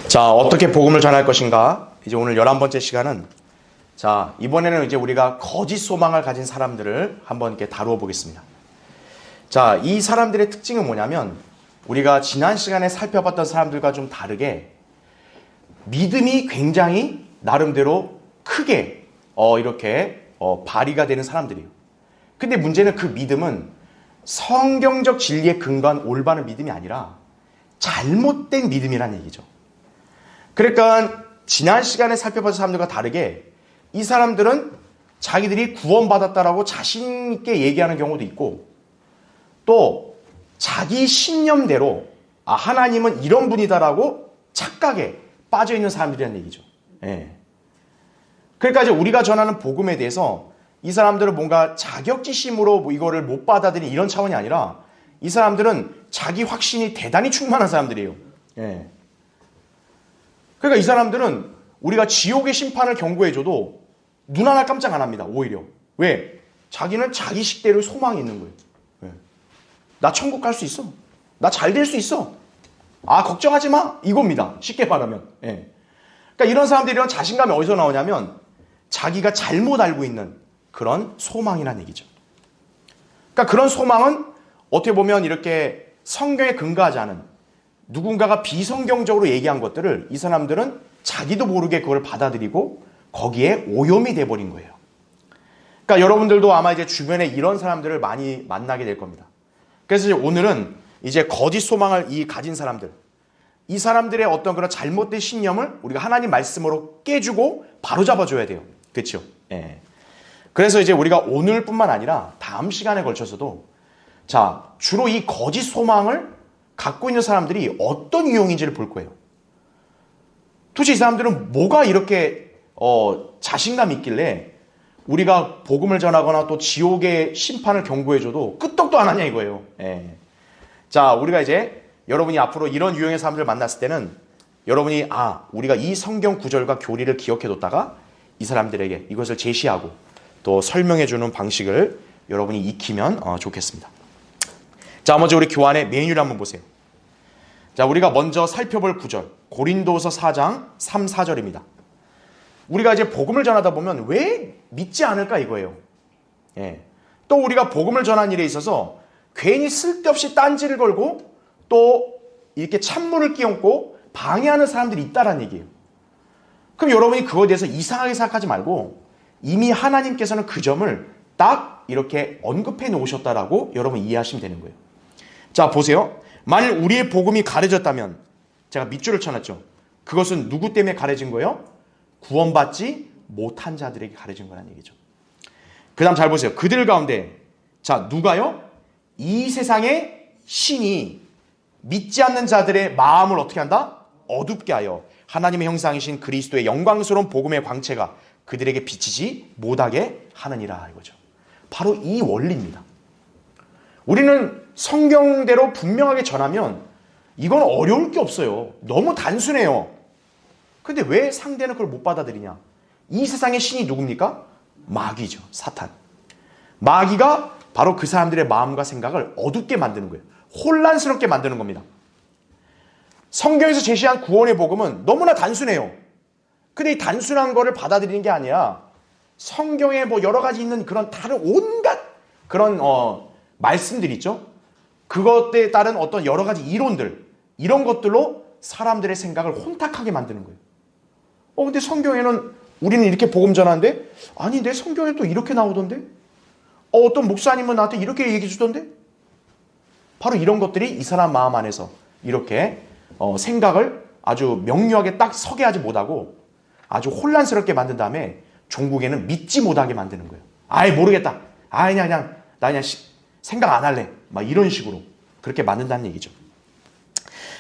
자, 어떻게 복음을 전할 것인가? 이제 오늘 11번째 시간은 자, 이번에는 이제 우리가 거짓 소망을 가진 사람들을 한번 이렇게 다루어 보겠습니다. 자, 이 사람들의 특징은 뭐냐면 우리가 지난 시간에 살펴봤던 사람들과 좀 다르게 믿음이 굉장히 나름대로 크게 이렇게 발휘가 되는 사람들이에요. 근데 문제는 그 믿음은 성경적 진리에 근거한 올바른 믿음이 아니라 잘못된 믿음이라는 얘기죠. 그러니까 지난 시간에 살펴본 사람들과 다르게 이 사람들은 자기들이 구원받았다라고 자신 있게 얘기하는 경우도 있고 또 자기 신념대로 하나님은 이런 분이다라고 착각에 빠져 있는 사람들이라는 얘기죠. 예. 그러니까 이제 우리가 전하는 복음에 대해서 이 사람들은 뭔가 자격지심으로 이거를 못 받아들이는 이런 차원이 아니라 이 사람들은 자기 확신이 대단히 충만한 사람들이에요. 예. 그러니까 이 사람들은 우리가 지옥의 심판을 경고해줘도 눈 하나 깜짝 안 합니다. 오히려. 왜? 자기는 자기 식대로 소망이 있는 거예요. 왜? 나 천국 갈 수 있어. 나 잘 될 수 있어. 걱정하지 마. 이겁니다. 쉽게 말하면. 예. 그러니까 이런 사람들이 이런 자신감이 어디서 나오냐면 자기가 잘못 알고 있는 그런 소망이라는 얘기죠. 그러니까 그런 소망은 어떻게 보면 이렇게 성경에 근거하지 않은 누군가가 비성경적으로 얘기한 것들을 이 사람들은 자기도 모르게 그걸 받아들이고 거기에 오염이 돼버린 거예요. 그러니까 여러분들도 아마 이제 주변에 이런 사람들을 많이 만나게 될 겁니다. 그래서 이제 오늘은 이제 거짓 소망을 가진 사람들, 이 사람들의 어떤 그런 잘못된 신념을 우리가 하나님 말씀으로 깨주고 바로잡아줘야 돼요. 그렇죠? 예. 그래서 이제 우리가 오늘뿐만 아니라 다음 시간에 걸쳐서도 자, 주로 이 거짓 소망을 갖고 있는 사람들이 어떤 유형인지를 볼 거예요. 도대체 이 사람들은 뭐가 이렇게 자신감이 있길래 우리가 복음을 전하거나 또 지옥의 심판을 경고해줘도 끄떡도 안 하냐 이거예요. 예. 자, 우리가 이제 여러분이 앞으로 이런 유형의 사람들을 만났을 때는 여러분이 우리가 이 성경 구절과 교리를 기억해뒀다가 이 사람들에게 이것을 제시하고 또 설명해주는 방식을 여러분이 익히면 좋겠습니다. 자, 먼저 우리 교환의 메뉴를 한번 보세요. 자, 우리가 먼저 살펴볼 구절 고린도서 4장 3, 4절입니다. 우리가 이제 복음을 전하다 보면 왜 믿지 않을까 이거예요. 예. 또 우리가 복음을 전하는 일에 있어서 괜히 쓸데없이 딴지를 걸고 또 이렇게 찬물을 끼얹고 방해하는 사람들이 있다라는 얘기예요. 그럼 여러분이 그거에 대해서 이상하게 생각하지 말고 이미 하나님께서는 그 점을 딱 이렇게 언급해 놓으셨다라고 여러분 이해하시면 되는 거예요. 자, 보세요. 만일 우리의 복음이 가려졌다면 제가 밑줄을 쳐놨죠. 그것은 누구 때문에 가려진 거예요? 구원받지 못한 자들에게 가려진 거라는 얘기죠. 그 다음 잘 보세요. 그들 가운데 자, 누가요? 이 세상의 신이 믿지 않는 자들의 마음을 어떻게 한다? 어둡게 하여 하나님의 형상이신 그리스도의 영광스러운 복음의 광채가 그들에게 비치지 못하게 하느니라 이거죠. 바로 이 원리입니다. 우리는 성경대로 분명하게 전하면 이건 어려울 게 없어요. 너무 단순해요. 근데 왜 상대는 그걸 못 받아들이냐? 이 세상의 신이 누굽니까? 마귀죠. 사탄. 마귀가 바로 그 사람들의 마음과 생각을 어둡게 만드는 거예요. 혼란스럽게 만드는 겁니다. 성경에서 제시한 구원의 복음은 너무나 단순해요. 근데 이 단순한 거를 받아들이는 게 아니라 성경에 뭐 여러 가지 있는 그런 다른 온갖 그런 말씀들 있죠. 그것에 따른 어떤 여러 가지 이론들 이런 것들로 사람들의 생각을 혼탁하게 만드는 거예요. 근데 성경에는 우리는 이렇게 복음 전하는데 아니 내 성경에 또 이렇게 나오던데 어떤 목사님은 나한테 이렇게 얘기해 주던데 바로 이런 것들이 이 사람 마음 안에서 이렇게 생각을 아주 명료하게 딱 서게 하지 못하고 아주 혼란스럽게 만든 다음에 종국에는 믿지 못하게 만드는 거예요. 모르겠다. 그냥 나 그냥 생각 안 할래. 막 이런 식으로 그렇게 만든다는 얘기죠.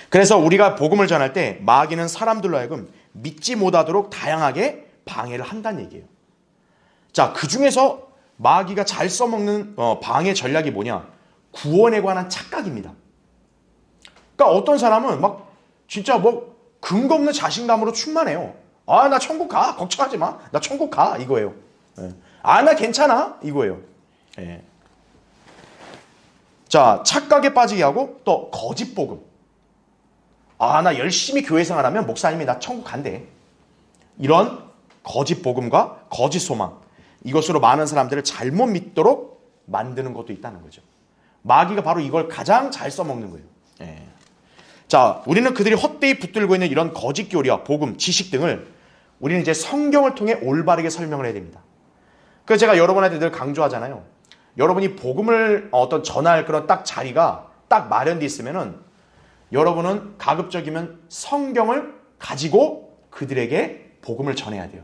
그래서 우리가 복음을 전할 때 마귀는 사람들로 하여금 믿지 못하도록 다양하게 방해를 한다는 얘기예요. 자, 그 중에서 마귀가 잘 써먹는 방해 전략이 뭐냐? 구원에 관한 착각입니다. 그러니까 어떤 사람은 막 진짜 뭐 근거 없는 자신감으로 충만해요. 나 천국 가. 걱정하지 마. 나 천국 가. 이거예요. 나 괜찮아. 이거예요. 예. 자, 착각에 빠지게 하고 또 거짓 복음. 아, 나 열심히 교회 생활하면 목사님이 나 천국 간대. 이런 거짓 복음과 거짓 소망, 이것으로 많은 사람들을 잘못 믿도록 만드는 것도 있다는 거죠. 마귀가 바로 이걸 가장 잘 써먹는 거예요. 예. 자, 우리는 그들이 헛되이 붙들고 있는 이런 거짓 교리와 복음, 지식 등을 우리는 이제 성경을 통해 올바르게 설명을 해야 됩니다. 그래서 제가 여러분한테 늘 강조하잖아요. 여러분이 복음을 어떤 전할 그런 딱 자리가 딱 마련되어 있으면은 여러분은 가급적이면 성경을 가지고 그들에게 복음을 전해야 돼요.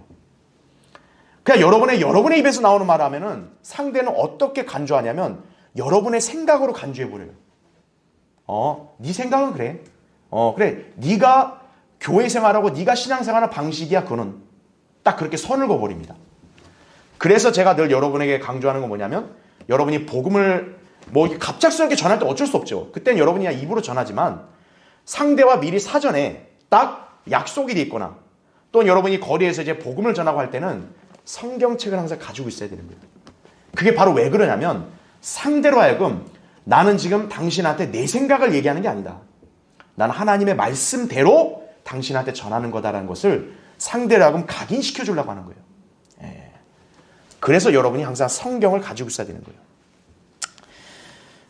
그냥 여러분의 입에서 나오는 말 하면은 상대는 어떻게 간주하냐면 여러분의 생각으로 간주해버려요. 네 생각은 그래. 그래. 네가 교회 생활하고 네가 신앙생활하는 방식이야. 그거는 딱 그렇게 선을 그어버립니다. 그래서 제가 늘 여러분에게 강조하는 건 뭐냐면 여러분이 복음을 뭐 갑작스럽게 전할 때 어쩔 수 없죠. 그때는 여러분이 그냥 입으로 전하지만 상대와 미리 사전에 딱 약속이 돼 있거나 또는 여러분이 거리에서 이제 복음을 전하고 할 때는 성경책을 항상 가지고 있어야 되는 거예요. 그게 바로 왜 그러냐면 상대로 하여금 나는 지금 당신한테 내 생각을 얘기하는 게 아니다. 나는 하나님의 말씀대로 당신한테 전하는 거다라는 것을 상대로 하여금 각인시켜 주려고 하는 거예요. 예. 그래서 여러분이 항상 성경을 가지고 있어야 되는 거예요.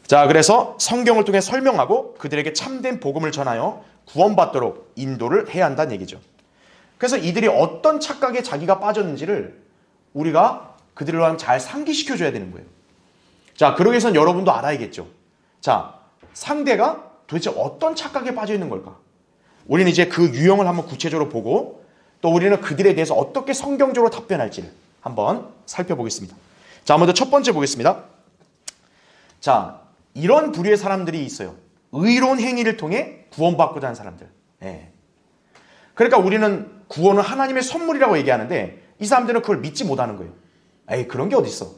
자, 그래서 성경을 통해 설명하고 그들에게 참된 복음을 전하여 구원받도록 인도를 해야 한다는 얘기죠. 그래서 이들이 어떤 착각에 자기가 빠졌는지를 우리가 그들을 잘 상기시켜줘야 되는 거예요. 자, 그러기 위해서는 여러분도 알아야겠죠. 자, 상대가 도대체 어떤 착각에 빠져 있는 걸까? 우리는 이제 그 유형을 한번 구체적으로 보고 또 우리는 그들에 대해서 어떻게 성경적으로 답변할지를 한번 살펴보겠습니다. 자, 먼저 첫 번째 보겠습니다. 자, 이런 부류의 사람들이 있어요. 의로운 행위를 통해 구원받고자 하는 사람들. 예. 그러니까 우리는 구원은 하나님의 선물이라고 얘기하는데 이 사람들은 그걸 믿지 못하는 거예요. 에이, 그런 게 어딨어.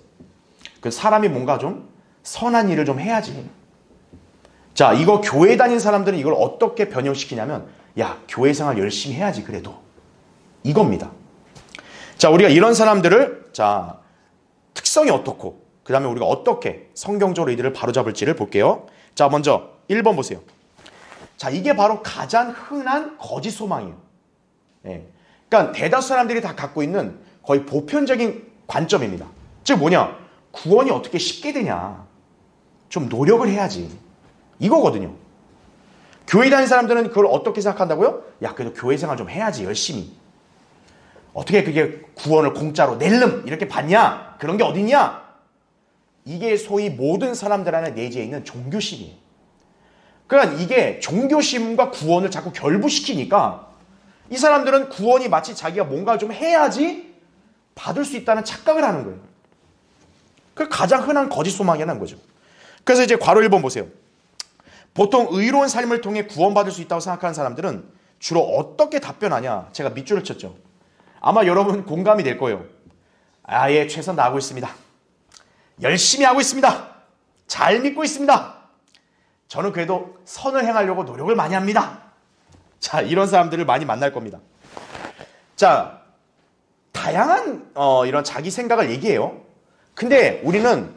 그 사람이 뭔가 좀 선한 일을 좀 해야지. 자, 이거 교회 다닌 사람들은 이걸 어떻게 변형시키냐면 야, 교회 생활 열심히 해야지 그래도. 이겁니다. 자, 우리가 이런 사람들을 자, 특성이 어떻고 그 다음에 우리가 어떻게 성경적으로 이들을 바로잡을지를 볼게요. 자, 먼저 1번 보세요. 자, 이게 바로 가장 흔한 거짓 소망이에요. 예. 그러니까 대다수 사람들이 다 갖고 있는 거의 보편적인 관점입니다. 즉 뭐냐? 구원이 어떻게 쉽게 되냐? 좀 노력을 해야지. 이거거든요. 교회 다니는 사람들은 그걸 어떻게 생각한다고요? 야, 그래도 교회 생활 좀 해야지 열심히. 어떻게 그게 구원을 공짜로 낼름 이렇게 받냐? 그런 게 어딨냐? 이게 소위 모든 사람들 안에 내재해 있는 종교심이에요. 그러니까 이게 종교심과 구원을 자꾸 결부시키니까 이 사람들은 구원이 마치 자기가 뭔가 좀 해야지 받을 수 있다는 착각을 하는 거예요. 그 가장 흔한 거짓 소망이라는 거죠. 그래서 이제 괄호 1번 보세요. 보통 의로운 삶을 통해 구원받을 수 있다고 생각하는 사람들은 주로 어떻게 답변하냐? 제가 밑줄을 쳤죠. 아마 여러분 공감이 될 거예요. 아, 예, 최선 다하고 있습니다. 열심히 하고 있습니다. 잘 믿고 있습니다. 저는 그래도 선을 행하려고 노력을 많이 합니다. 자, 이런 사람들을 많이 만날 겁니다. 자, 다양한 이런 자기 생각을 얘기해요. 근데 우리는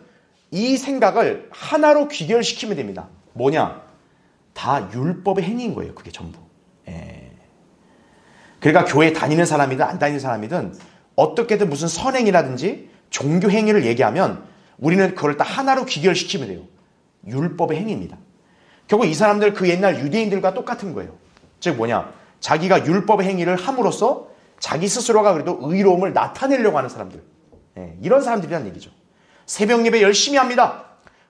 이 생각을 하나로 귀결시키면 됩니다. 뭐냐? 다 율법의 행위인 거예요. 그게 전부. 예. 그러니까 교회 다니는 사람이든 안 다니는 사람이든 어떻게든 무슨 선행이라든지 종교 행위를 얘기하면 우리는 그걸 다 하나로 귀결시키면 돼요. 율법의 행위입니다. 결국 이 사람들 그 옛날 유대인들과 똑같은 거예요. 즉 뭐냐? 자기가 율법의 행위를 함으로써 자기 스스로가 그래도 의로움을 나타내려고 하는 사람들. 예, 이런 사람들이란 얘기죠. 새벽 예배 열심히 합니다.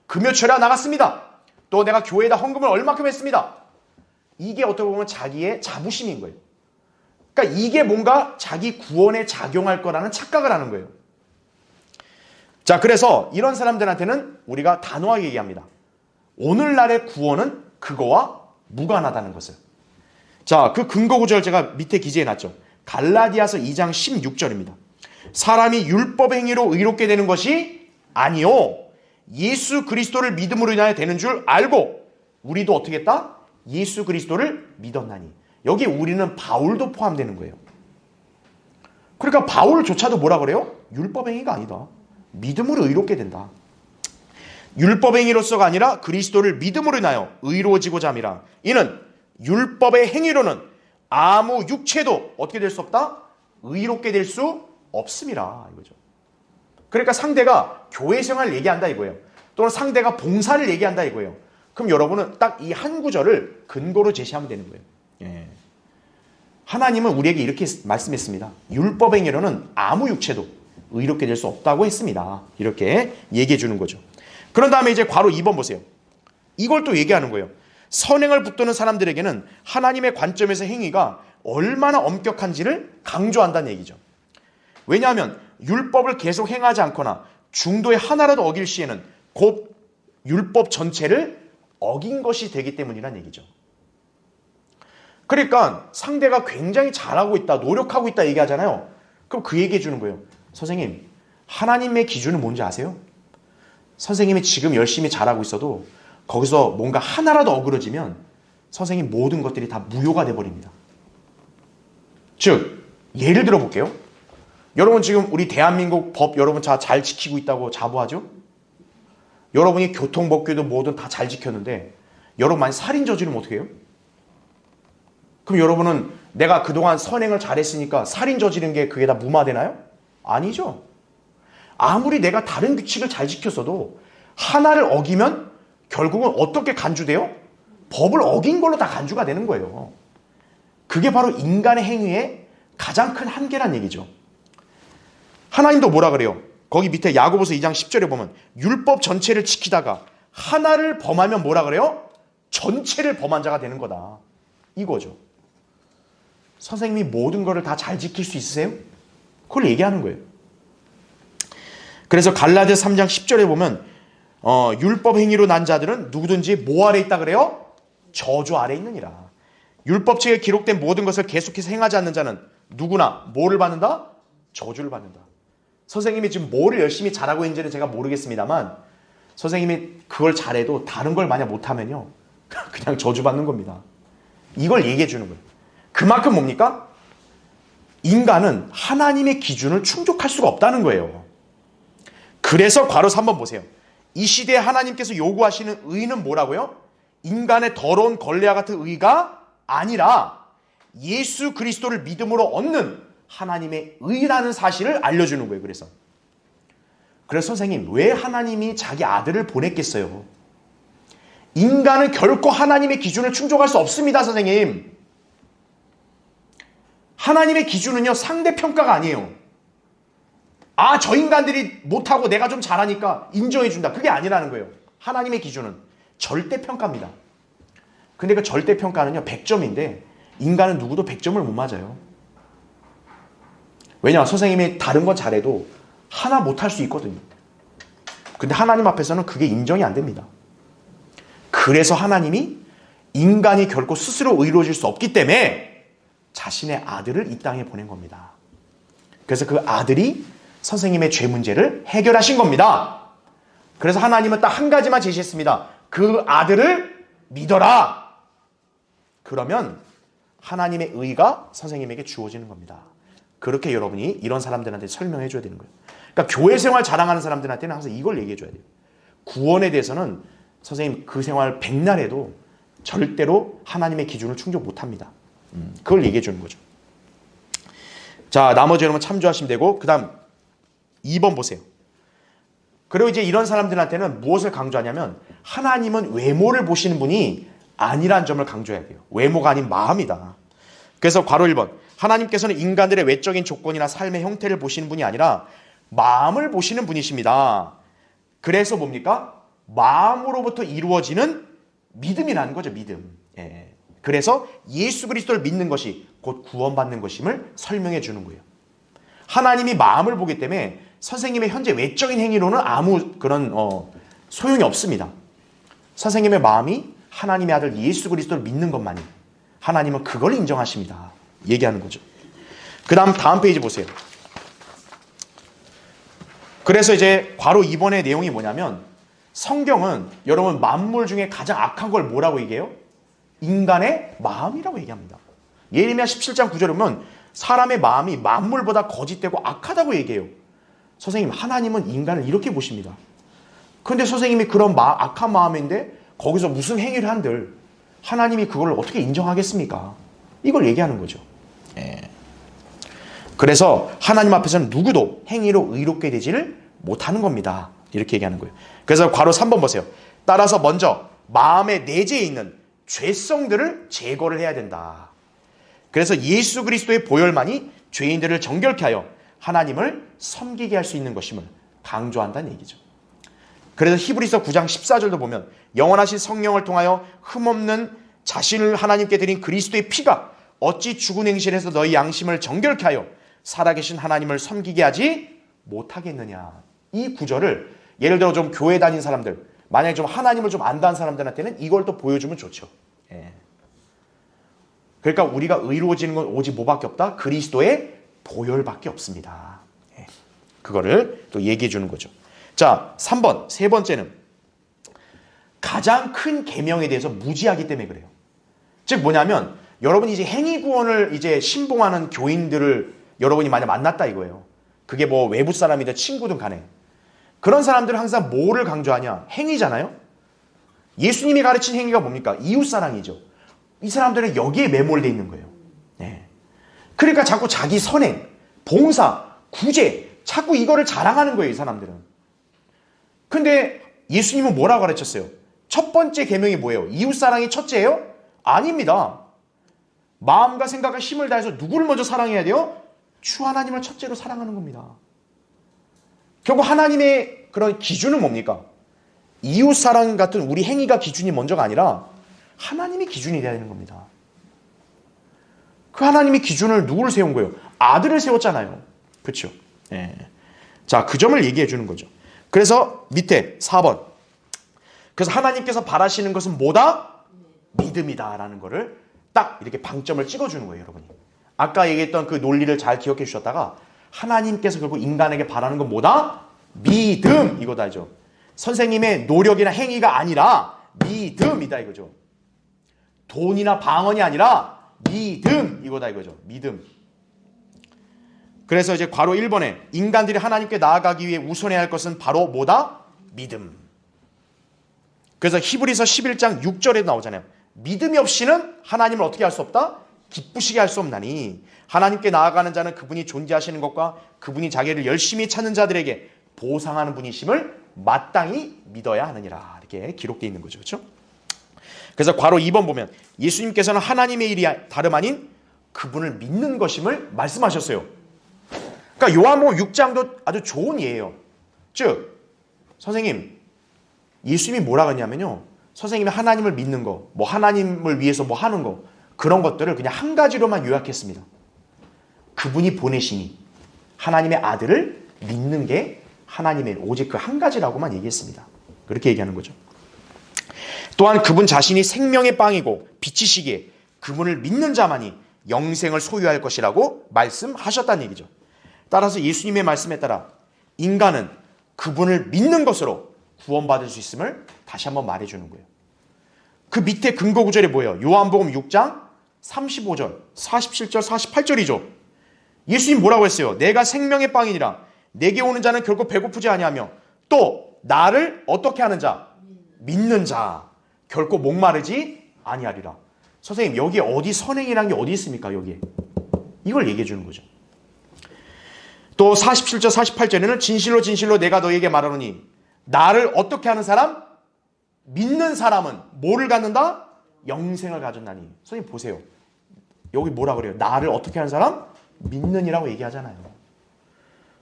금요철에 나갔습니다. 또 내가 교회에다 헌금을 얼마큼 했습니다. 이게 어떻게 보면 자기의 자부심인 거예요. 그러니까 이게 뭔가 자기 구원에 작용할 거라는 착각을 하는 거예요. 자, 그래서 이런 사람들한테는 우리가 단호하게 얘기합니다. 오늘날의 구원은 그거와 무관하다는 것을. 자, 그 근거 구절 제가 밑에 기재해놨죠. 갈라디아서 2장 16절입니다. 사람이 율법 행위로 의롭게 되는 것이 아니요 예수 그리스도를 믿음으로 인하여 되는 줄 알고 우리도 어떻게 했다? 예수 그리스도를 믿었나니. 여기 우리는 바울도 포함되는 거예요. 그러니까 바울조차도 뭐라 그래요? 율법 행위가 아니다. 믿음으로 의롭게 된다. 율법 행위로서가 아니라 그리스도를 믿음으로 인하여 의로워지고자 함이라. 이는 율법의 행위로는 아무 육체도 어떻게 될 수 없다? 의롭게 될 수 없음이라 이거죠. 그러니까 상대가 교회 생활을 얘기한다 이거예요. 또는 상대가 봉사를 얘기한다 이거예요. 그럼 여러분은 딱 이 한 구절을 근거로 제시하면 되는 거예요. 예. 하나님은 우리에게 이렇게 말씀했습니다. 율법의 행위로는 아무 육체도 의롭게 될 수 없다고 했습니다. 이렇게 얘기해 주는 거죠. 그런 다음에 이제 괄호 2번 보세요. 이걸 또 얘기하는 거예요. 선행을 붙드는 사람들에게는 하나님의 관점에서 행위가 얼마나 엄격한지를 강조한다는 얘기죠. 왜냐하면 율법을 계속 행하지 않거나 중도에 하나라도 어길 시에는 곧 율법 전체를 어긴 것이 되기 때문이란 얘기죠. 그러니까 상대가 굉장히 잘하고 있다, 노력하고 있다 얘기하잖아요. 그럼 그 얘기해 주는 거예요. 선생님, 하나님의 기준은 뭔지 아세요? 선생님이 지금 열심히 잘하고 있어도 거기서 뭔가 하나라도 어그러지면 선생님 모든 것들이 다 무효가 돼버립니다. 즉, 예를 들어 볼게요. 여러분 지금 우리 대한민국 법 여러분 잘 지키고 있다고 자부하죠? 여러분이 교통법규도 뭐든 다 잘 지켰는데 여러분 만약 살인 저지르면 어떻게 해요? 그럼 여러분은 내가 그동안 선행을 잘했으니까 살인 저지른 게 그게 다 무마되나요? 아니죠. 아무리 내가 다른 규칙을 잘 지켰어도 하나를 어기면 결국은 어떻게 간주돼요? 법을 어긴 걸로 다 간주가 되는 거예요. 그게 바로 인간의 행위의 가장 큰 한계란 얘기죠. 하나님도 뭐라 그래요? 거기 밑에 야고보서 2장 10절에 보면 율법 전체를 지키다가 하나를 범하면 뭐라 그래요? 전체를 범한 자가 되는 거다. 이거죠. 선생님이 모든 거를 다 잘 지킬 수 있으세요? 그걸 얘기하는 거예요. 그래서 갈라디아 3장 10절에 보면 율법 행위로 난 자들은 누구든지 뭐 아래 있다 그래요? 저주 아래 있느니라. 율법책에 기록된 모든 것을 계속해서 행하지 않는 자는 누구나 뭐를 받는다? 저주를 받는다. 선생님이 지금 뭐를 열심히 잘하고 있는지는 제가 모르겠습니다만 선생님이 그걸 잘해도 다른 걸 만약 못하면요 그냥 저주받는 겁니다. 이걸 얘기해 주는 거예요. 그만큼 뭡니까? 인간은 하나님의 기준을 충족할 수가 없다는 거예요. 그래서 괄호 3번 보세요. 이 시대에 하나님께서 요구하시는 의는 뭐라고요? 인간의 더러운 걸레와 같은 의가 아니라 예수 그리스도를 믿음으로 얻는 하나님의 의라는 사실을 알려주는 거예요. 그래서 선생님 왜 하나님이 자기 아들을 보냈겠어요? 인간은 결코 하나님의 기준을 충족할 수 없습니다. 선생님. 하나님의 기준은요 상대평가가 아니에요. 아, 저 인간들이 못하고 내가 좀 잘하니까 인정해준다. 그게 아니라는 거예요. 하나님의 기준은 절대평가입니다. 근데 그 절대평가는요 100점인데 인간은 누구도 100점을 못 맞아요. 왜냐? 선생님이 다른 건 잘해도 하나 못할 수 있거든요. 근데 하나님 앞에서는 그게 인정이 안 됩니다. 그래서 하나님이 인간이 결코 스스로 의로워질 수 없기 때문에 자신의 아들을 이 땅에 보낸 겁니다. 그래서 그 아들이 선생님의 죄 문제를 해결하신 겁니다. 그래서 하나님은 딱 한 가지만 제시했습니다. 그 아들을 믿어라. 그러면 하나님의 의가 선생님에게 주어지는 겁니다. 그렇게 여러분이 이런 사람들한테 설명해 줘야 되는 거예요. 그러니까 교회 생활 자랑하는 사람들한테는 항상 이걸 얘기해 줘야 돼요. 구원에 대해서는 선생님 그 생활 백날 해도 절대로 하나님의 기준을 충족 못합니다. 그걸 얘기해 주는 거죠. 자, 나머지 여러분 참조하시면 되고 그 다음 2번 보세요. 그리고 이제 이런 사람들한테는 무엇을 강조하냐면 하나님은 외모를 보시는 분이 아니란 점을 강조해야 돼요. 외모가 아닌 마음이다. 그래서 괄호 1번 하나님께서는 인간들의 외적인 조건이나 삶의 형태를 보시는 분이 아니라 마음을 보시는 분이십니다. 그래서 뭡니까? 마음으로부터 이루어지는 믿음이라는 거죠. 믿음. 예. 그래서 예수 그리스도를 믿는 것이 곧 구원받는 것임을 설명해 주는 거예요. 하나님이 마음을 보기 때문에 선생님의 현재 외적인 행위로는 아무 그런 소용이 없습니다. 선생님의 마음이 하나님의 아들 예수 그리스도를 믿는 것만이 하나님은 그걸 인정하십니다. 얘기하는 거죠. 그 다음 페이지 보세요. 그래서 이제 괄호 2번의 내용이 뭐냐면 성경은 여러분 만물 중에 가장 악한 걸 뭐라고 얘기해요? 인간의 마음이라고 얘기합니다. 예레미야 17장 9절에 보면 사람의 마음이 만물보다 거짓되고 악하다고 얘기해요. 선생님 하나님은 인간을 이렇게 보십니다. 그런데 선생님이 그런 악한 마음인데 거기서 무슨 행위를 한들 하나님이 그걸 어떻게 인정하겠습니까? 이걸 얘기하는 거죠. 예. 그래서 하나님 앞에서는 누구도 행위로 의롭게 되지를 못하는 겁니다. 이렇게 얘기하는 거예요. 그래서 괄호 3번 보세요. 따라서 먼저 마음의 내재에 있는 죄성들을 제거를 해야 된다. 그래서 예수 그리스도의 보혈만이 죄인들을 정결케 하여 하나님을 섬기게 할 수 있는 것임을 강조한다는 얘기죠. 그래서 히브리서 9장 14절도 보면 영원하신 성령을 통하여 흠없는 자신을 하나님께 드린 그리스도의 피가 어찌 죽은 행실에서 너희 양심을 정결케 하여 살아계신 하나님을 섬기게 하지 못하겠느냐. 이 구절을 예를 들어 좀 교회 다닌 사람들, 만약에 좀 하나님을 좀 안다는 사람들한테는 이걸 또 보여주면 좋죠. 예. 그러니까 우리가 의로워지는 건 오직 뭐밖에 없다? 그리스도의 보혈밖에 없습니다. 예. 그거를 또 얘기해 주는 거죠. 자, 3번, 세 번째는 가장 큰 계명에 대해서 무지하기 때문에 그래요. 즉 뭐냐면 여러분이 이제 행위 구원을 이제 신봉하는 교인들을 여러분이 만약 만났다 이거예요. 그게 뭐 외부 사람이든 친구든 간에. 그런 사람들은 항상 뭐를 강조하냐? 행위잖아요. 예수님이 가르친 행위가 뭡니까? 이웃사랑이죠. 이 사람들은 여기에 매몰되어 있는 거예요. 네. 그러니까 자꾸 자기 선행, 봉사, 구제, 자꾸 이거를 자랑하는 거예요, 이 사람들은. 근데 예수님은 뭐라고 가르쳤어요? 첫 번째 계명이 뭐예요? 이웃사랑이 첫째예요? 아닙니다. 마음과 생각과 힘을 다해서 누구를 먼저 사랑해야 돼요? 주 하나님을 첫째로 사랑하는 겁니다. 결국 하나님의 그런 기준은 뭡니까? 이웃사랑 같은 우리 행위가 기준이 먼저가 아니라 하나님이 기준이 돼야 되는 겁니다. 그 하나님의 기준을 누구를 세운 거예요? 아들을 세웠잖아요. 그렇죠? 예. 자, 그 점을 얘기해 주는 거죠. 그래서 밑에 4번. 그래서 하나님께서 바라시는 것은 뭐다? 믿음이다라는 거를 딱 이렇게 방점을 찍어주는 거예요, 여러분이. 아까 얘기했던 그 논리를 잘 기억해 주셨다가 하나님께서 결국 인간에게 바라는 건 뭐다? 믿음 이거다 이죠. 선생님의 노력이나 행위가 아니라 믿음이다 이거죠. 돈이나 방언이 아니라 믿음 이거다 이거죠. 믿음. 그래서 이제 괄호 1번에 인간들이 하나님께 나아가기 위해 우선해야 할 것은 바로 뭐다? 믿음. 그래서 히브리서 11장 6절에 나오잖아요. 믿음이 없이는 하나님을 어떻게 할 수 없다? 기쁘시게 할 수 없나니 하나님께 나아가는 자는 그분이 존재하시는 것과 그분이 자기를 열심히 찾는 자들에게 보상하는 분이심을 마땅히 믿어야 하느니라. 이렇게 기록되어 있는 거죠. 그렇죠? 그래서 괄호 2번 보면 예수님께서는 하나님의 일이 다름 아닌 그분을 믿는 것임을 말씀하셨어요. 그러니까 요한복음 6장도 아주 좋은 예예요. 즉 선생님 예수님이 뭐라고 했냐면요. 선생님이 하나님을 믿는 거, 뭐 하나님을 위해서 뭐 하는 거 그런 것들을 그냥 한 가지로만 요약했습니다. 그분이 보내시니 하나님의 아들을 믿는 게 하나님의 오직 그 한 가지라고만 얘기했습니다. 그렇게 얘기하는 거죠. 또한 그분 자신이 생명의 빵이고 빛이시기에 그분을 믿는 자만이 영생을 소유할 것이라고 말씀하셨다는 얘기죠. 따라서 예수님의 말씀에 따라 인간은 그분을 믿는 것으로 구원받을 수 있음을 다시 한번 말해주는 거예요. 그 밑에 근거 구절이 뭐예요? 요한복음 6장 35절, 47절, 48절이죠. 예수님 뭐라고 했어요? 내가 생명의 빵이니라. 내게 오는 자는 결코 배고프지 아니하며 또 나를 어떻게 하는 자? 믿는 자. 결코 목마르지 아니하리라. 선생님 여기 어디 선행이라는 게 어디 있습니까? 여기에. 이걸 얘기해 주는 거죠. 또 47절, 48절에는 진실로 진실로 내가 너에게 말하노니 나를 어떻게 하는 사람? 믿는 사람은 뭐를 갖는다? 영생을 가졌나니. 선생님 보세요. 여기 뭐라 그래요? 나를 어떻게 하는 사람? 믿는이라고 얘기하잖아요.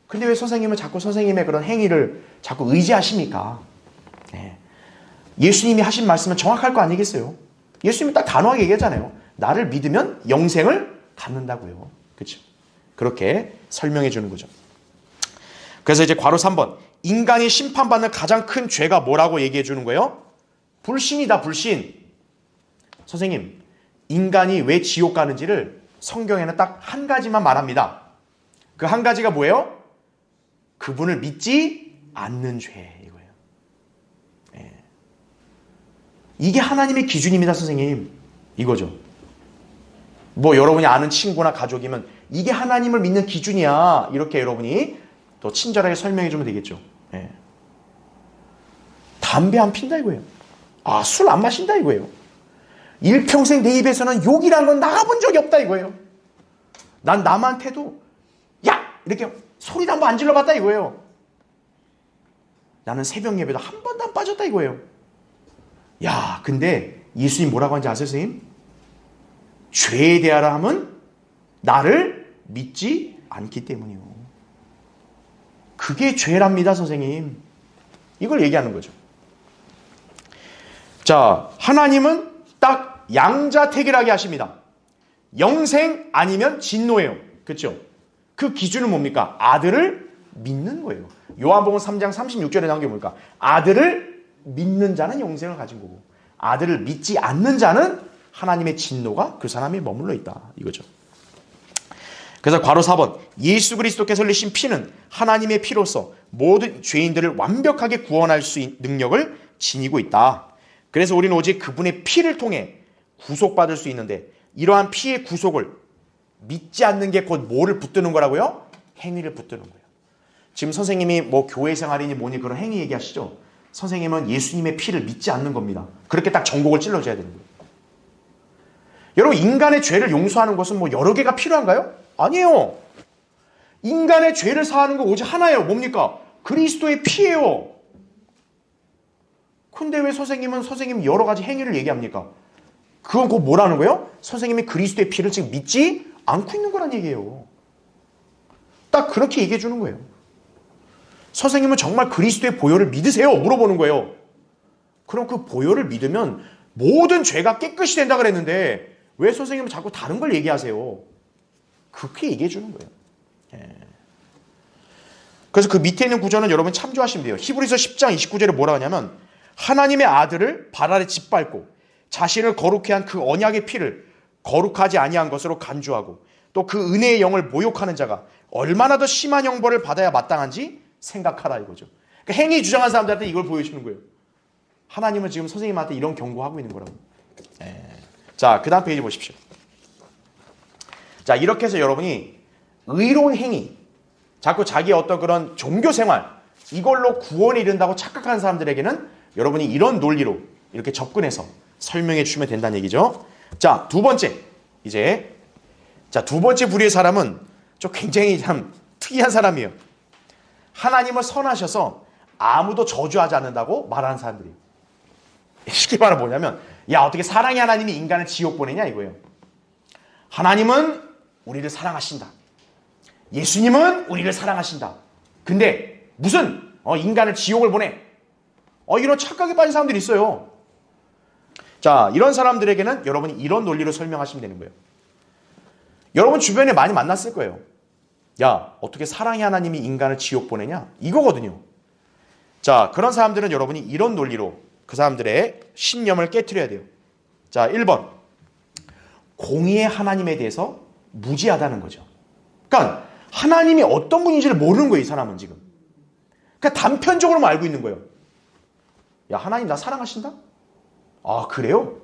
근데 왜 선생님은 자꾸 선생님의 그런 행위를 자꾸 의지하십니까? 네. 예수님이 하신 말씀은 정확할 거 아니겠어요? 예수님이 딱 단호하게 얘기하잖아요. 나를 믿으면 영생을 갖는다고요. 그렇죠? 그렇게 설명해 주는 거죠. 그래서 이제 괄호 3번. 인간이 심판받는 가장 큰 죄가 뭐라고 얘기해 주는 거예요? 불신이다, 불신. 선생님, 인간이 왜 지옥 가는지를 성경에는 딱 한 가지만 말합니다. 그 한 가지가 뭐예요? 그분을 믿지 않는 죄 이거예요. 예. 이게 하나님의 기준입니다, 선생님. 이거죠. 뭐 여러분이 아는 친구나 가족이면 이게 하나님을 믿는 기준이야. 이렇게 여러분이 더 친절하게 설명해 주면 되겠죠. 예. 담배 안 핀다 이거예요. 아, 술 안 마신다 이거예요. 일평생 내 입에서는 욕이라는 건 나가본 적이 없다 이거예요. 난 남한테도 야! 이렇게 소리도 한번 안 질러봤다 이거예요. 나는 새벽 예배도 한 번도 안 빠졌다 이거예요. 야, 근데 예수님 뭐라고 하는지 아세요, 선생님? 죄에 대하라 함은 나를 믿지 않기 때문이요. 그게 죄랍니다, 선생님. 이걸 얘기하는 거죠. 자, 하나님은 딱 양자택일하게 하십니다. 영생 아니면 진노예요. 그렇죠? 그 기준은 뭡니까? 아들을 믿는 거예요. 요한복음 3장 36절에 나온 게 뭡니까? 아들을 믿는 자는 영생을 가진 거고, 아들을 믿지 않는 자는 하나님의 진노가 그 사람에 머물러 있다 이거죠. 그래서 괄호 4번, 예수 그리스도께서 흘리신 피는 하나님의 피로서 모든 죄인들을 완벽하게 구원할 수 있는 능력을 지니고 있다. 그래서 우리는 오직 그분의 피를 통해 구속받을 수 있는데, 이러한 피의 구속을 믿지 않는 게 곧 뭐를 붙드는 거라고요? 행위를 붙드는 거예요. 지금 선생님이 뭐 교회 생활이니 뭐니 그런 행위 얘기하시죠? 선생님은 예수님의 피를 믿지 않는 겁니다. 그렇게 딱 전곡을 찔러줘야 되는 거예요. 여러분, 인간의 죄를 용서하는 것은 뭐 여러 개가 필요한가요? 아니에요. 인간의 죄를 사하는 거 오직 하나예요. 뭡니까? 그리스도의 피예요. 근데 왜 선생님 여러 가지 행위를 얘기합니까? 그건 곧 뭐라는 거예요? 선생님이 그리스도의 피를 지금 믿지 않고 있는 거란 얘기예요. 딱 그렇게 얘기해 주는 거예요. 선생님은 정말 그리스도의 보혈을 믿으세요? 물어보는 거예요. 그럼 그 보혈을 믿으면 모든 죄가 깨끗이 된다 그랬는데 왜 선생님은 자꾸 다른 걸 얘기하세요? 그렇게 얘기해 주는 거예요. 예. 그래서 그 밑에 있는 구절은 여러분 참조하시면 돼요. 히브리서 10장 29절에 뭐라 하냐면, 하나님의 아들을 발 아래 짓밟고 자신을 거룩해 한 그 언약의 피를 거룩하지 아니한 것으로 간주하고 또 그 은혜의 영을 모욕하는 자가 얼마나 더 심한 형벌을 받아야 마땅한지 생각하라 이거죠. 그러니까 행위 주장한 사람들한테 이걸 보여주는 거예요. 하나님은 지금 선생님한테 이런 경고하고 있는 거라고. 자, 그 다음 페이지 보십시오. 자, 이렇게 해서 여러분이 의로운 행위, 자꾸 자기의 어떤 그런 종교 생활, 이걸로 구원에 이른다고 착각하는 사람들에게는 여러분이 이런 논리로 이렇게 접근해서 설명해 주시면 된다는 얘기죠. 자, 두 번째. 두 번째 부류의 사람은 좀 굉장히 참 특이한 사람이에요. 하나님을 선하셔서 아무도 저주하지 않는다고 말하는 사람들이에요. 쉽게 말하면 뭐냐면, 야, 어떻게 사랑의 하나님이 인간을 지옥 보내냐 이거예요. 하나님은 우리를 사랑하신다. 예수님은 우리를 사랑하신다. 근데 무슨 인간을 지옥을 보내. 이런 착각에 빠진 사람들이 있어요. 자, 이런 사람들에게는 여러분이 이런 논리로 설명하시면 되는 거예요. 여러분 주변에 많이 만났을 거예요. 야, 어떻게 사랑의 하나님이 인간을 지옥 보내냐? 이거거든요. 자, 그런 사람들은 여러분이 이런 논리로 그 사람들의 신념을 깨트려야 돼요. 자, 1번. 공의의 하나님에 대해서 무지하다는 거죠. 그러니까 하나님이 어떤 분인지를 모르는 거예요, 이 사람은 지금. 그러니까 단편적으로만 알고 있는 거예요. 야, 하나님 나 사랑하신다? 아, 그래요?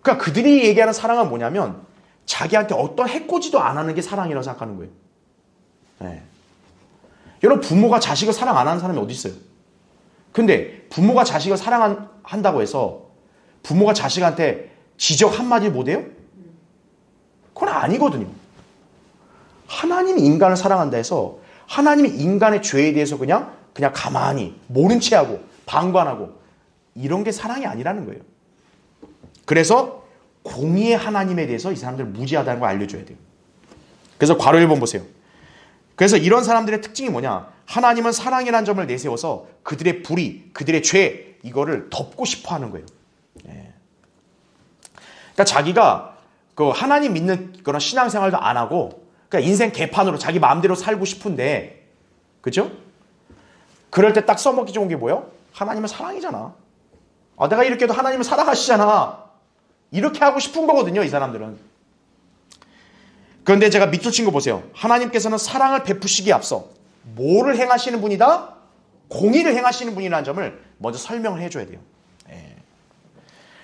그러니까 그들이 얘기하는 사랑은 뭐냐면 자기한테 어떤 해코지도 안 하는 게 사랑이라고 생각하는 거예요. 네. 여러분, 부모가 자식을 사랑 안 하는 사람이 어디 있어요? 근데 부모가 자식을 사랑한다고 해서 부모가 자식한테 지적 한마디 못해요? 그건 아니거든요. 하나님이 인간을 사랑한다 해서 하나님이 인간의 죄에 대해서 그냥 가만히 모른 채 하고 방관하고 이런 게 사랑이 아니라는 거예요. 그래서 공의의 하나님에 대해서 이 사람들 무지하다는 걸 알려줘야 돼요. 그래서 괄호 1번 보세요. 그래서 이런 사람들의 특징이 뭐냐? 하나님은 사랑이라는 점을 내세워서 그들의 불의, 그들의 죄, 이거를 덮고 싶어 하는 거예요. 그러니까 자기가 그 하나님 믿는 그런 신앙생활도 안 하고, 그러니까 인생 개판으로 자기 마음대로 살고 싶은데, 그죠? 그럴 때 딱 써먹기 좋은 게 뭐예요? 하나님은 사랑이잖아. 내가 이렇게 해도 하나님은 사랑하시잖아. 이렇게 하고 싶은 거거든요, 이 사람들은. 그런데 제가 밑줄 친 거 보세요. 하나님께서는 사랑을 베푸시기에 앞서 뭐를 행하시는 분이다? 공의를 행하시는 분이라는 점을 먼저 설명을 해줘야 돼요.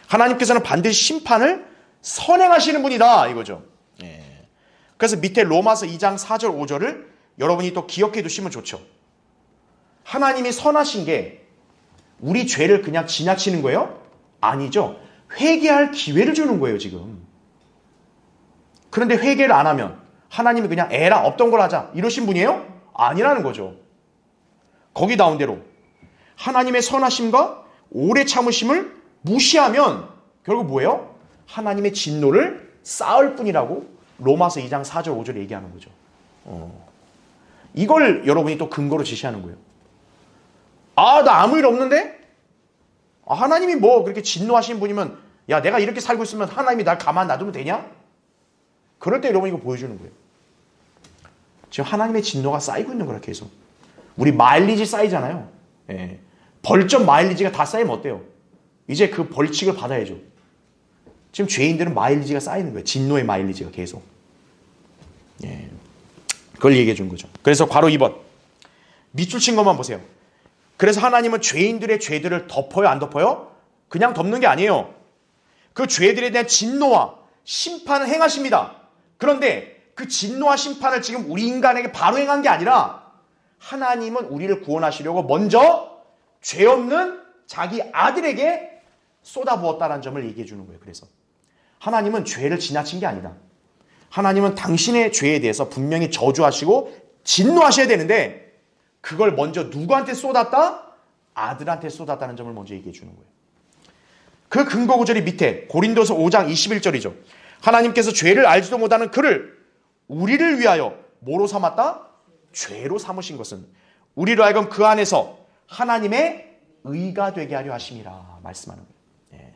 하나님께서는 반드시 심판을 선행하시는 분이다, 이거죠. 그래서 밑에 로마서 2장 4절 5절을 여러분이 또 기억해 두시면 좋죠. 하나님이 선하신 게 우리 죄를 그냥 지나치는 거예요? 아니죠. 회개할 기회를 주는 거예요, 지금. 그런데 회개를 안 하면 하나님이 그냥 에라 없던 걸 하자 이러신 분이에요? 아니라는 거죠. 거기 나온 대로 하나님의 선하심과 오래 참으심을 무시하면 결국 뭐예요? 하나님의 진노를 쌓을 뿐이라고 로마서 2장 4절 5절 얘기하는 거죠. 이걸 여러분이 또 근거로 제시하는 거예요. 아, 나 아무 일 없는데? 하나님이 뭐 그렇게 진노하시는 분이면 야, 내가 이렇게 살고 있으면 하나님이 날 가만 놔두면 되냐? 그럴 때 여러분 이거 보여주는 거예요. 지금 하나님의 진노가 쌓이고 있는 거라 계속. 우리 마일리지 쌓이잖아요. 예. 벌점 마일리지가 다 쌓이면 어때요? 이제 그 벌칙을 받아야죠. 지금 죄인들은 마일리지가 쌓이는 거예요. 진노의 마일리지가 계속. 예. 그걸 얘기해 준 거죠. 그래서 괄호 2번. 밑줄 친 것만 보세요. 그래서 하나님은 죄인들의 죄들을 덮어요, 안 덮어요? 그냥 덮는 게 아니에요. 그 죄들에 대한 진노와 심판을 행하십니다. 그런데 그 진노와 심판을 지금 우리 인간에게 바로 행한 게 아니라 하나님은 우리를 구원하시려고 먼저 죄 없는 자기 아들에게 쏟아부었다는 점을 얘기해 주는 거예요. 그래서 하나님은 죄를 지나친 게 아니다. 하나님은 당신의 죄에 대해서 분명히 저주하시고 진노하셔야 되는데 그걸 먼저 누구한테 쏟았다? 아들한테 쏟았다는 점을 먼저 얘기해 주는 거예요. 그 근거 구절이 밑에 고린도서 5장 21절이죠. 하나님께서 죄를 알지도 못하는 그를 우리를 위하여 뭐로 삼았다? 죄로 삼으신 것은 우리로 하여금 그 안에서 하나님의 의가 되게 하려 하심이라 말씀하는 거예요. 예.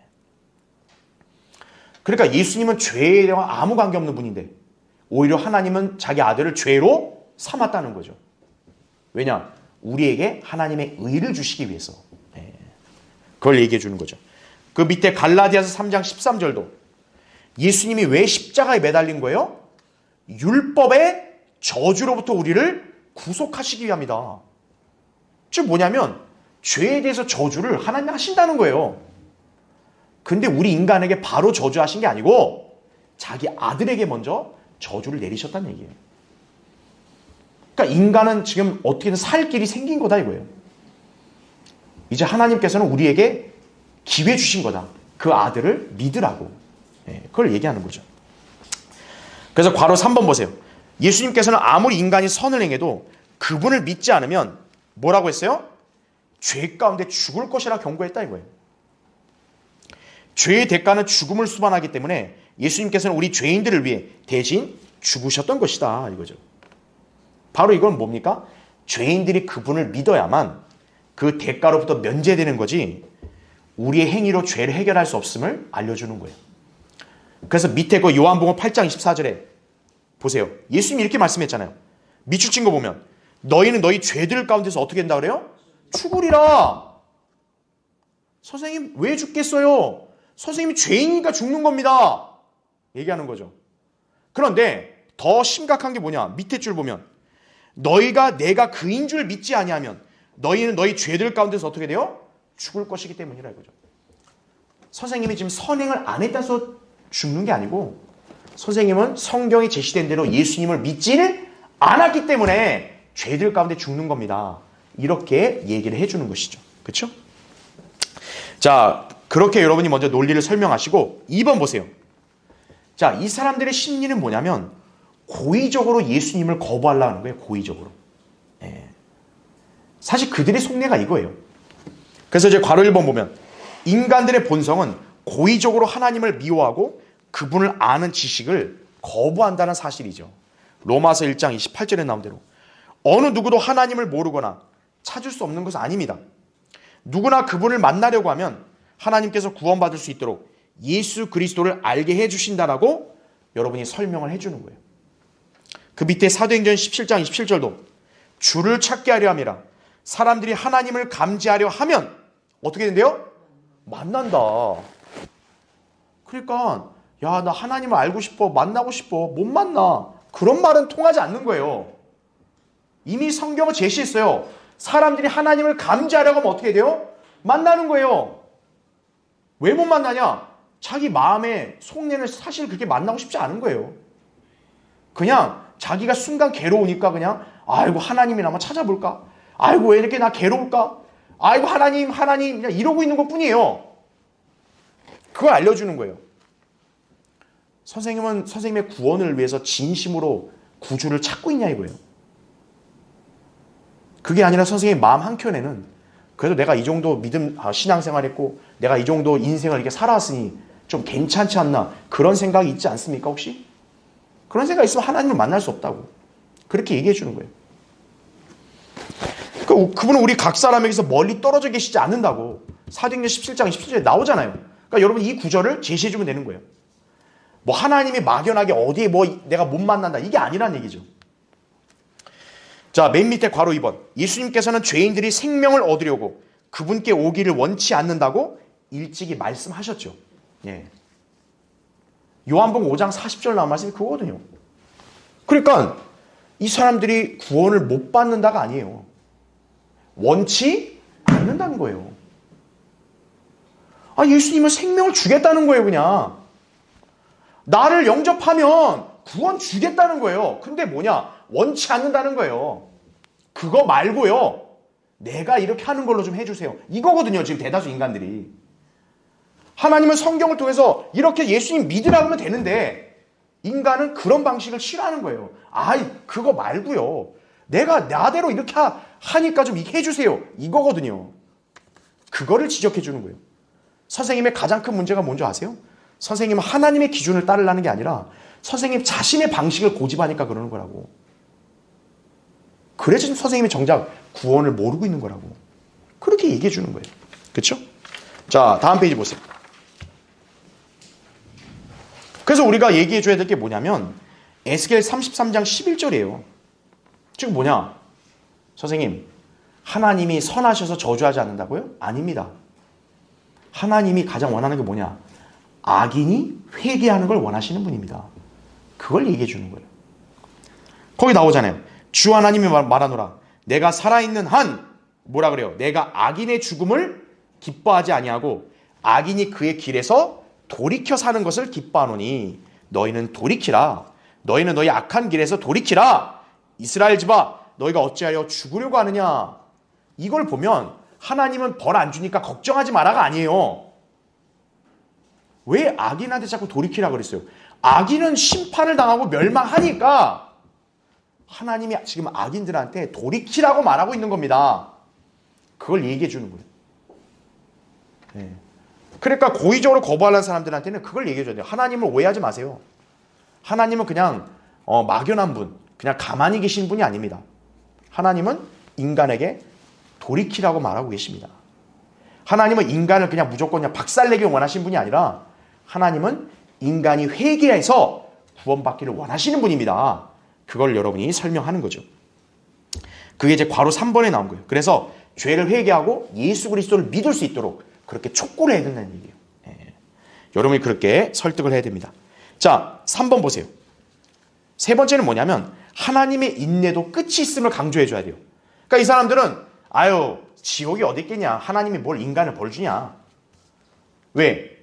그러니까 예수님은 죄에 대한 아무 관계없는 분인데 오히려 하나님은 자기 아들을 죄로 삼았다는 거죠. 왜냐? 우리에게 하나님의 의를 주시기 위해서. 예. 그걸 얘기해 주는 거죠. 그 밑에 갈라디아서 3장 13절도 예수님이 왜 십자가에 매달린 거예요? 율법의 저주로부터 우리를 구속하시기 위함이다. 즉 뭐냐면 죄에 대해서 저주를 하나님이 하신다는 거예요. 근데 우리 인간에게 바로 저주하신 게 아니고 자기 아들에게 먼저 저주를 내리셨다는 얘기예요. 그러니까 인간은 지금 어떻게든 살 길이 생긴 거다 이거예요. 이제 하나님께서는 우리에게 기회 주신 거다. 그 아들을 믿으라고. 그걸 얘기하는 거죠. 그래서 괄호 3번 보세요. 예수님께서는 아무리 인간이 선을 행해도 그분을 믿지 않으면 뭐라고 했어요? 죄 가운데 죽을 것이라 경고했다 이거예요. 죄의 대가는 죽음을 수반하기 때문에 예수님께서는 우리 죄인들을 위해 대신 죽으셨던 것이다 이거죠. 바로 이건 뭡니까? 죄인들이 그분을 믿어야만 그 대가로부터 면제되는 거지 우리의 행위로 죄를 해결할 수 없음을 알려주는 거예요. 그래서 밑에 그 요한복음 8장 24절에 보세요. 예수님이 이렇게 말씀했잖아요. 밑줄 친 거 보면 너희는 너희 죄들 가운데서 어떻게 된다 그래요? 죽으리라. 선생님 왜 죽겠어요? 선생님이 죄인이니까 죽는 겁니다. 얘기하는 거죠. 그런데 더 심각한 게 뭐냐? 밑에 줄 보면 너희가 내가 그인 줄 믿지 아니하면 너희는 너희 죄들 가운데서 어떻게 돼요? 죽을 것이기 때문이라 이거죠. 선생님이 지금 선행을 안 했다서 죽는 게 아니고 선생님은 성경에 제시된 대로 예수님을 믿지를 않았기 때문에 죄들 가운데 죽는 겁니다. 이렇게 얘기를 해주는 것이죠. 그렇죠? 자, 그렇게 여러분이 먼저 논리를 설명하시고 2번 보세요. 자, 이 사람들의 심리는 뭐냐면 고의적으로 예수님을 거부하려는 거예요. 고의적으로. 예. 사실 그들의 속내가 이거예요. 그래서 이제 괄호 1번 보면 인간들의 본성은 고의적으로 하나님을 미워하고 그분을 아는 지식을 거부한다는 사실이죠. 로마서 1장 28절에 나온 대로 어느 누구도 하나님을 모르거나 찾을 수 없는 것은 아닙니다. 누구나 그분을 만나려고 하면 하나님께서 구원받을 수 있도록 예수 그리스도를 알게 해주신다라고 여러분이 설명을 해주는 거예요. 그 밑에 사도행전 17장 27절도 주를 찾게 하려 함이라 사람들이 하나님을 감지하려 하면 어떻게 된대요? 만난다. 그러니까 야, 나 하나님을 알고 싶어, 만나고 싶어, 못 만나. 그런 말은 통하지 않는 거예요. 이미 성경은 제시했어요. 사람들이 하나님을 감지하려고 하면 어떻게 돼요? 만나는 거예요. 왜 못 만나냐? 자기 마음의 속내는 사실 그렇게 만나고 싶지 않은 거예요. 그냥 자기가 순간 괴로우니까 그냥 아이고 하나님이나 한번 찾아볼까? 아이고 왜 이렇게 나 괴로울까? 아이고 하나님 그냥 이러고 있는 것뿐이에요. 그걸 알려주는 거예요. 선생님은 선생님의 구원을 위해서 진심으로 구주를 찾고 있냐 이거예요. 그게 아니라 선생님 마음 한켠에는 그래도 내가 이 정도 믿음, 신앙생활했고 내가 이 정도 인생을 이렇게 살아왔으니 좀 괜찮지 않나 그런 생각이 있지 않습니까 혹시? 그런 생각이 있으면 하나님을 만날 수 없다고 그렇게 얘기해 주는 거예요. 그분은 우리 각 사람에게서 멀리 떨어져 계시지 않는다고 사도행전 17장 17절에 나오잖아요. 그러니까 여러분 이 구절을 제시해 주면 되는 거예요. 뭐 하나님이 막연하게 어디에 뭐 내가 못 만난다 이게 아니란 얘기죠. 자, 맨 밑에 괄호 2번. 예수님께서는 죄인들이 생명을 얻으려고 그분께 오기를 원치 않는다고 일찍이 말씀하셨죠. 예. 요한복음 5장 40절 나온 말씀이 그거거든요. 그러니까 이 사람들이 구원을 못 받는다가 아니에요. 원치 않는다는 거예요. 예수님은 생명을 주겠다는 거예요, 그냥. 나를 영접하면 구원 주겠다는 거예요. 근데 뭐냐? 원치 않는다는 거예요. 그거 말고요. 내가 이렇게 하는 걸로 좀 해주세요. 이거거든요, 지금 대다수 인간들이. 하나님은 성경을 통해서 이렇게 예수님 믿으라고 하면 되는데 인간은 그런 방식을 싫어하는 거예요. 그거 말고요. 내가 나대로 이렇게 하니까 좀 해주세요. 이거거든요. 그거를 지적해 주는 거예요. 선생님의 가장 큰 문제가 뭔지 아세요? 선생님은 하나님의 기준을 따르려는 게 아니라 선생님 자신의 방식을 고집하니까 그러는 거라고. 그래서 선생님이 정작 구원을 모르고 있는 거라고. 그렇게 얘기해 주는 거예요. 그렇죠? 자, 다음 페이지 보세요. 그래서 우리가 얘기해 줘야 될 게 뭐냐면 에스겔 33장 11절이에요. 즉 뭐냐? 선생님, 하나님이 선하셔서 저주하지 않는다고요? 아닙니다. 하나님이 가장 원하는 게 뭐냐? 악인이 회개하는 걸 원하시는 분입니다. 그걸 얘기해 주는 거예요. 거기 나오잖아요. 주 하나님이 말하노라. 내가 살아있는 한 뭐라 그래요? 내가 악인의 죽음을 기뻐하지 아니하고 악인이 그의 길에서 돌이켜 사는 것을 기뻐하노니 너희는 돌이키라. 너희는 너희 악한 길에서 돌이키라. 이스라엘 집아 너희가 어찌하여 죽으려고 하느냐. 이걸 보면 하나님은 벌 안 주니까 걱정하지 마라가 아니에요. 왜 악인한테 자꾸 돌이키라 그랬어요? 악인은 심판을 당하고 멸망하니까 하나님이 지금 악인들한테 돌이키라고 말하고 있는 겁니다. 그걸 얘기해 주는 거예요. 네. 그러니까 고의적으로 거부하는 사람들한테는 그걸 얘기해 줘야 돼요. 하나님을 오해하지 마세요. 하나님은 그냥 막연한 분, 그냥 가만히 계신 분이 아닙니다. 하나님은 인간에게 돌이키라고 말하고 계십니다. 하나님은 인간을 그냥 무조건 그냥 박살내길 원하시는 분이 아니라 하나님은 인간이 회개해서 구원받기를 원하시는 분입니다. 그걸 여러분이 설명하는 거죠. 그게 이제 괄호 3번에 나온 거예요. 그래서 죄를 회개하고 예수 그리스도를 믿을 수 있도록 그렇게 촉구를 해야 된다는 얘기예요. 예. 여러분이 그렇게 설득을 해야 됩니다. 자, 3번 보세요. 세 번째는 뭐냐면 하나님의 인내도 끝이 있음을 강조해 줘야 돼요. 그러니까 이 사람들은 지옥이 어디 있겠냐. 하나님이 뭘 인간을 벌 주냐. 왜?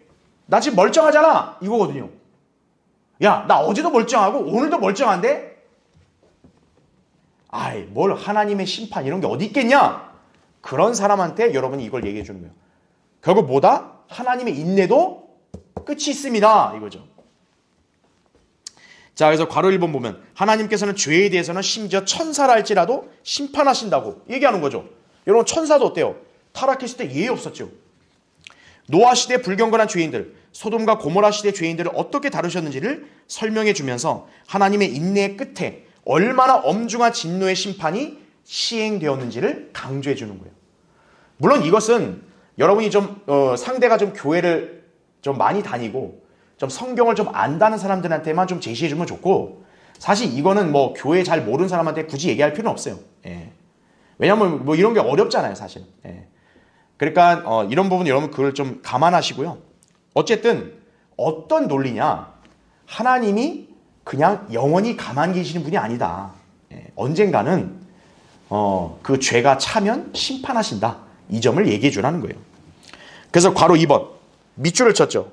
나 지금 멀쩡하잖아. 이거거든요. 야, 나 어제도 멀쩡하고 오늘도 멀쩡한데? 뭘 하나님의 심판 이런 게 어디 있겠냐? 그런 사람한테 여러분이 이걸 얘기해 주는 거예요. 결국 뭐다? 하나님의 인내도 끝이 있습니다. 이거죠. 자, 그래서 괄호 1번 보면 하나님께서는 죄에 대해서는 심지어 천사라 할지라도 심판하신다고 얘기하는 거죠. 여러분 천사도 어때요? 타락했을 때 예의 없었죠. 노아 시대 불경건한 죄인들, 소돔과 고모라 시대 죄인들을 어떻게 다루셨는지를 설명해 주면서 하나님의 인내의 끝에 얼마나 엄중한 진노의 심판이 시행되었는지를 강조해 주는 거예요. 물론 이것은 여러분이 좀 상대가 좀 교회를 좀 많이 다니고 좀 성경을 좀 안다는 사람들한테만 좀 제시해 주면 좋고 사실 이거는 뭐 교회 잘 모르는 사람한테 굳이 얘기할 필요는 없어요. 예. 왜냐하면 뭐 이런 게 어렵잖아요, 사실. 예. 그러니까 이런 부분 여러분 그걸 좀 감안하시고요. 어쨌든 어떤 논리냐? 하나님이 그냥 영원히 가만히 계시는 분이 아니다. 예. 언젠가는 그 죄가 차면 심판하신다. 이 점을 얘기해 주라는 거예요. 그래서 괄호 2번 밑줄을 쳤죠.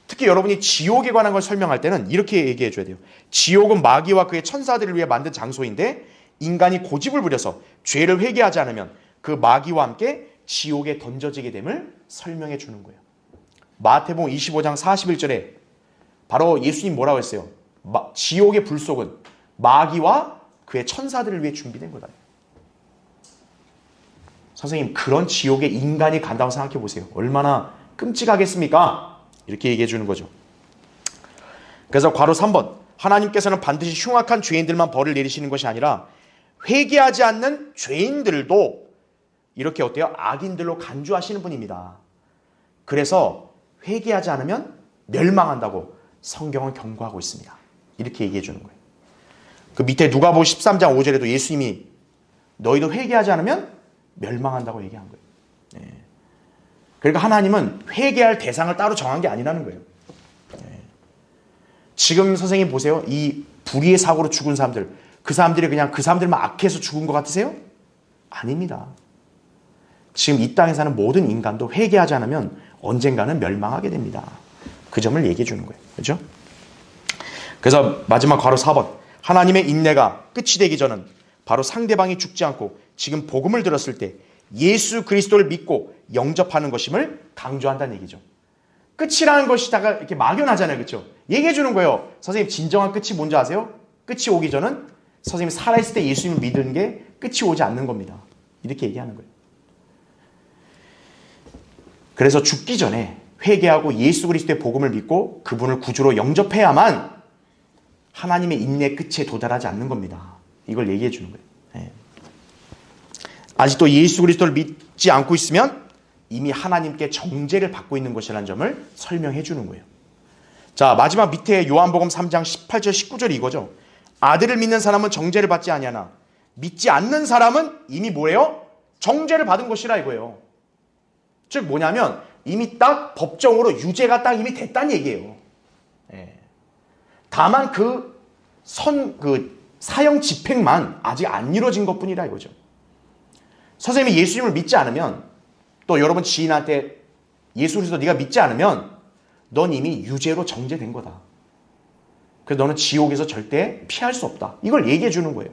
특히 여러분이 지옥에 관한 걸 설명할 때는 이렇게 얘기해 줘야 돼요. 지옥은 마귀와 그의 천사들을 위해 만든 장소인데 인간이 고집을 부려서 죄를 회개하지 않으면 그 마귀와 함께 지옥에 던져지게 됨을 설명해 주는 거예요. 마태복음 25장 41절에 바로 예수님 뭐라고 했어요? 지옥의 불속은 마귀와 그의 천사들을 위해 준비된 거다. 선생님, 그런 지옥에 인간이 간다고 생각해 보세요. 얼마나 끔찍하겠습니까? 이렇게 얘기해 주는 거죠. 그래서 괄호 3번, 하나님께서는 반드시 흉악한 죄인들만 벌을 내리시는 것이 아니라 회개하지 않는 죄인들도 이렇게 어때요? 악인들로 간주하시는 분입니다. 그래서 회개하지 않으면 멸망한다고 성경은 경고하고 있습니다. 이렇게 얘기해 주는 거예요. 그 밑에 누가복음 13장 5절에도 예수님이 너희도 회개하지 않으면 멸망한다고 얘기한 거예요. 네. 그러니까 하나님은 회개할 대상을 따로 정한 게 아니라는 거예요. 네. 지금 선생님 보세요. 이 불의의 사고로 죽은 사람들, 그 사람들이 그냥 그 사람들만 악해서 죽은 것 같으세요? 아닙니다. 지금 이 땅에 사는 모든 인간도 회개하지 않으면 언젠가는 멸망하게 됩니다. 그 점을 얘기해 주는 거예요. 그렇죠? 그래서 마지막 괄호 4번, 하나님의 인내가 끝이 되기 전은 바로 상대방이 죽지 않고 지금 복음을 들었을 때 예수 그리스도를 믿고 영접하는 것임을 강조한다는 얘기죠. 끝이라는 것이 다가 이렇게 막연하잖아요. 그렇죠? 얘기해 주는 거예요. 선생님, 진정한 끝이 뭔지 아세요? 끝이 오기 전은 선생님이 살아있을 때 예수님을 믿는 게 끝이 오지 않는 겁니다. 이렇게 얘기하는 거예요. 그래서 죽기 전에 회개하고 예수 그리스도의 복음을 믿고 그분을 구주로 영접해야만 하나님의 인내 끝에 도달하지 않는 겁니다. 이걸 얘기해 주는 거예요. 네. 아직도 예수 그리스도를 믿지 않고 있으면 이미 하나님께 정죄를 받고 있는 것이라는 점을 설명해 주는 거예요. 자, 마지막 밑에 요한복음 3장 18절 19절이 이거죠. 아들을 믿는 사람은 정죄를 받지 아니하나 믿지 않는 사람은 이미 뭐예요? 정죄를 받은 것이라 이거예요. 즉 뭐냐면 이미 딱 법정으로 유죄가 딱 이미 됐다는 얘기예요. 예. 다만 그 사형 집행만 아직 안 이루어진 것뿐이라 이거죠. 선생님이 예수님을 믿지 않으면, 또 여러분 지인한테 예수 그리스도 네가 믿지 않으면 넌 이미 유죄로 정죄된 거다. 그래서 너는 지옥에서 절대 피할 수 없다. 이걸 얘기해 주는 거예요.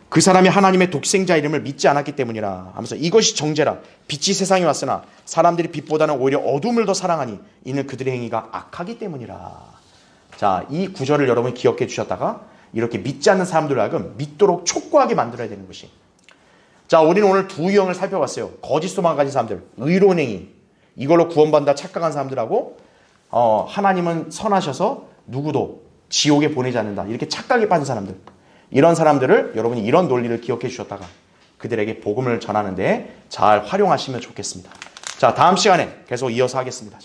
그 사람이 하나님의 독생자 이름을 믿지 않았기 때문이라 하면서 이것이 정죄라. 빛이 세상에 왔으나 사람들이 빛보다는 오히려 어둠을 더 사랑하니 이는 그들의 행위가 악하기 때문이라. 자, 이 구절을 여러분 기억해 주셨다가 이렇게 믿지 않는 사람들을 하여금 믿도록 촉구하게 만들어야 되는 것이. 자, 우리는 오늘 두 유형을 살펴봤어요. 거짓 소망을 가진 사람들, 의로운 행위, 이걸로 구원받는다 착각한 사람들하고 하나님은 선하셔서 누구도 지옥에 보내지 않는다 이렇게 착각에 빠진 사람들. 이런 사람들을 여러분이 이런 논리를 기억해 주셨다가 그들에게 복음을 전하는데 잘 활용하시면 좋겠습니다. 자, 다음 시간에 계속 이어서 하겠습니다.